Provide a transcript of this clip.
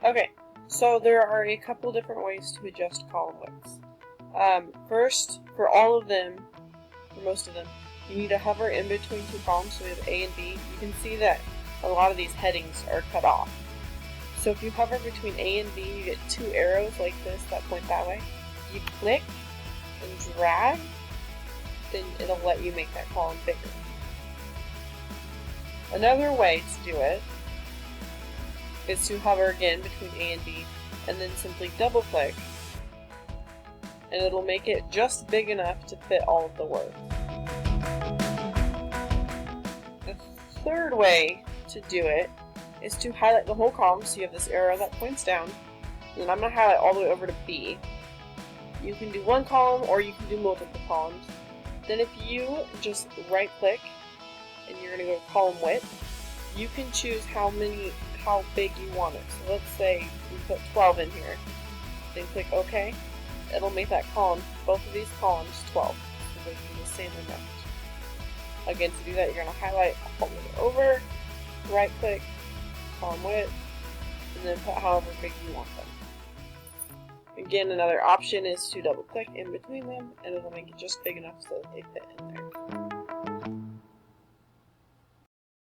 Okay, so there are a couple different ways to adjust column widths. First, for all of them, for most of them, you need to hover in between two columns, so we have A and B. You can see that a lot of these headings are cut off. So if you hover between A and B, you get two arrows like this that point that way. You click and drag, then it'll let you make that column bigger. Another way to do it is to hover again between A and B, and then simply double click, and it'll make it just big enough to fit all of the words. The third way to do it is to highlight the whole column, so you have this arrow that points down, and I'm going to highlight all the way over to B. You can do one column or you can do multiple columns. Then if you just right click and you're going to go to column width, you can choose how big you want it. So let's say we put 12 in here, then click OK. It'll make that column, both of these columns, 12. So they can be the same amount. Again, to do that, you're going to highlight all the way over, right click, column width, and then put however big you want them. Again, another option is to double click in between them, and it'll make it just big enough so that they fit in there.